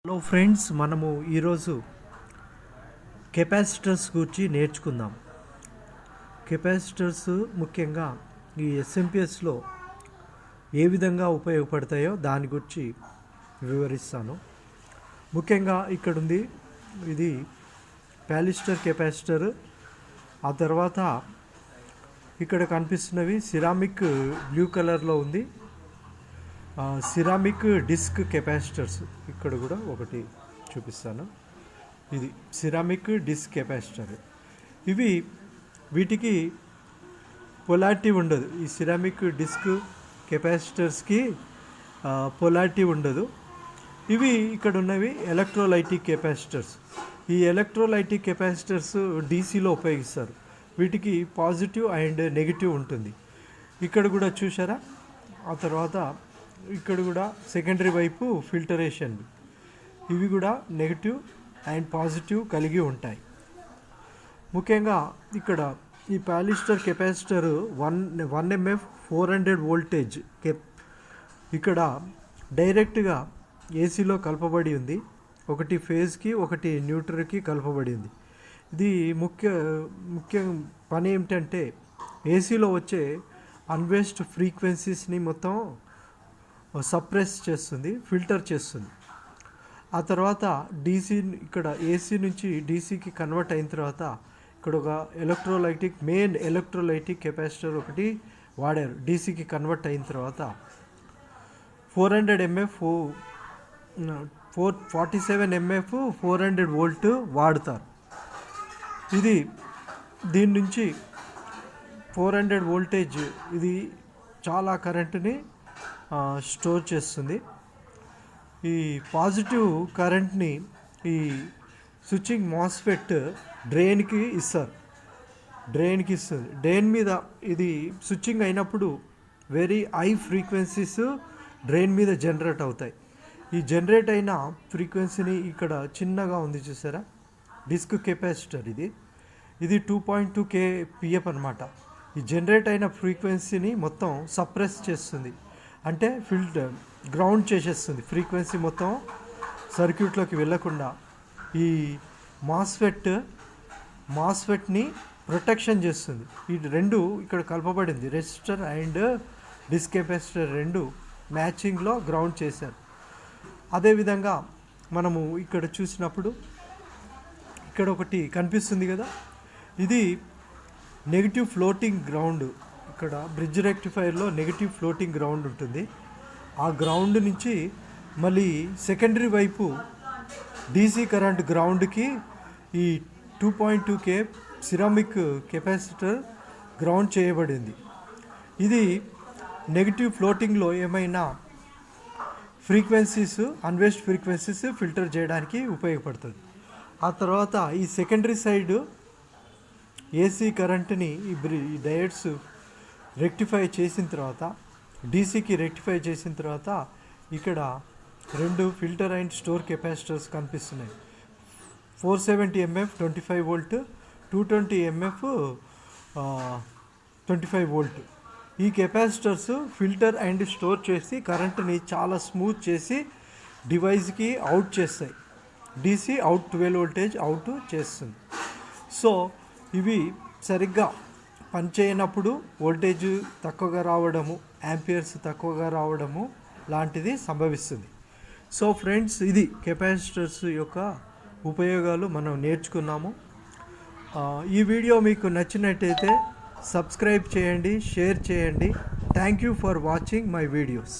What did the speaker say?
Hello friends, మనము ఈరోజు capacitors గురించి నేర్చుకుందాం. కెపాసిటర్స్ ముఖ్యంగా ఈ ఎస్ఎంపిఎస్లో ఏ విధంగా ఉపయోగపడతాయో దాని గురించి వివరిస్తాను. ముఖ్యంగా ఇక్కడ ఉంది, ఇది పాలిస్టర్ కెపాసిటర్. ఆ తర్వాత ఇక్కడ కనిపిస్తున్నవి సిరామిక్ బ్లూ కలర్లో ఉంది, సిరామిక్ డిస్క్ కెపాసిటర్స్. ఇక్కడ కూడా ఒకటి చూపిస్తాను. ఇది సిరామిక్ డిస్క్ కెపాసిటర్. వీటికి పొలారిటీ ఉండదు. ఈ సిరామిక్ డిస్క్ కెపాసిటర్స్కి పొలారిటీ ఉండదు. ఇవి ఇక్కడ ఉన్నవి ఎలక్ట్రోలైటిక్ కెపాసిటర్స్. ఈ ఎలక్ట్రోలైటిక్ కెపాసిటర్స్ డీసీలో ఉపయోగిస్తారు. వీటికి పాజిటివ్ అండ్ నెగిటివ్ ఉంటుంది. ఇక్కడ కూడా చూసారా. ఆ తర్వాత ఇక్కడ కూడా సెకండరీ వైపు ఫిల్టరేషన్. ఇవి కూడా నెగిటివ్ అండ్ పాజిటివ్ కలిగి ఉంటాయి. ముఖ్యంగా ఇక్కడ ఈ పాలిస్టర్ కెపాసిటర్ 1 MF 400 వోల్టేజ్ ఇక్కడ డైరెక్ట్గా ఏసీలో కలపబడి ఉంది. ఒకటి ఫేజ్కి, ఒకటి న్యూట్రల్కి కలపబడి ఉంది. ఇది ముఖ్య పని ఏమిటంటే ఏసీలో వచ్చే అన్వేస్ట్ ఫ్రీక్వెన్సీస్ని మొత్తం సప్రెస్ చేస్తుంది, ఫిల్టర్ చేస్తుంది. ఆ తర్వాత డీసీ, ఇక్కడ ఏసీ నుంచి డీసీకి కన్వర్ట్ అయిన తర్వాత ఇక్కడ ఒక మెయిన్ ఎలక్ట్రోలైటిక్ కెపాసిటర్ ఒకటి వాడారు. డీసీకి కన్వర్ట్ అయిన తర్వాత 400 MF 47 MF 400 వోల్ట్ వాడుతారు. దీని నుంచి 400 వోల్టేజ్ ఇది చాలా కరెంటుని స్టోర్ చేస్తుంది. ఈ పాజిటివ్ కరెంట్ని ఈ స్విచ్చింగ్ మాస్ఫెట్ డ్రైన్కి ఇస్తుంది. డ్రైన్ మీద ఇది స్విచ్చింగ్ అయినప్పుడు వెరీ హై ఫ్రీక్వెన్సీస్ డ్రైన్ మీద జనరేట్ అవుతాయి. ఈ జనరేట్ అయిన ఫ్రీక్వెన్సీని ఇక్కడ చిన్నగా ఉంది చూసారా, డిస్క్ కెపాసిటర్. ఇది 2.2 kPf అనమాట. ఈ జనరేట్ అయిన ఫ్రీక్వెన్సీని మొత్తం సప్రెస్ చేస్తుంది, అంటే గ్రౌండ్ చేసేస్తుంది. ఫ్రీక్వెన్సీ మొత్తం సర్క్యూట్లోకి వెళ్ళకుండా ఈ మాస్ఫెట్ని ప్రొటెక్షన్ చేస్తుంది. ఈ రెండు ఇక్కడ కలపబడింది. రెసిస్టర్ అండ్ డిస్క్ కెపాసిటర్ రెండు మ్యాచింగ్లో గ్రౌండ్ చేశారు. అదేవిధంగా మనము ఇక్కడ చూసినప్పుడు ఇక్కడ ఒకటి కనిపిస్తుంది కదా, ఇది నెగిటివ్ ఫ్లోటింగ్ గ్రౌండ్. ఇక్కడ బ్రిడ్జ్ రెక్టిఫైర్లో నెగిటివ్ ఫ్లోటింగ్ గ్రౌండ్ ఉంటుంది. ఆ గ్రౌండ్ నుంచి మళ్ళీ సెకండరీ వైపు డీసీ కరెంట్ గ్రౌండ్కి ఈ 2.2 K సిరామిక్ కెపాసిటర్ గ్రౌండ్ చేయబడింది. ఇది నెగిటివ్ ఫ్లోటింగ్లో ఏమైనా ఫ్రీక్వెన్సీస్, అన్వేస్ట్ ఫ్రీక్వెన్సీస్ ఫిల్టర్ చేయడానికి ఉపయోగపడుతుంది. ఆ తర్వాత ఈ సెకండరీ సైడ్ ఏసీ కరెంట్ని ఈ డయోడ్స్ రెక్టిఫై చేసిన తర్వాత, డీసీకి రెక్టిఫై చేసిన తర్వాత ఇక్కడ రెండు ఫిల్టర్ అండ్ స్టోర్ కెపాసిటర్స్ కనిపిస్తున్నాయి. 470 MF 25 వోల్ట్, 220 MF 25 వోల్ట్. ఈ కెపాసిటర్స్ ఫిల్టర్ అండ్ స్టోర్ చేసి కరెంట్ని చాలా స్మూత్ చేసి డివైస్కి అవుట్ చేస్తాయి. డీసీ అవుట్ 12 వోల్టేజ్ అవుట్ చేస్తుంది. సో ఇవి సరిగ్గా పనిచేయనప్పుడు వోల్టేజ్ తక్కువగా రావడము, యాంపియర్స్ తక్కువగా రావడము లాంటిది సంభవిస్తుంది. సో ఫ్రెండ్స్, ఇది కెపాసిటర్స్ యొక్క ఉపయోగాలు మనం నేర్చుకున్నాము. ఈ వీడియో మీకు నచ్చినట్టయితే సబ్స్క్రైబ్ చేయండి, షేర్ చేయండి. Thank you for watching my videos.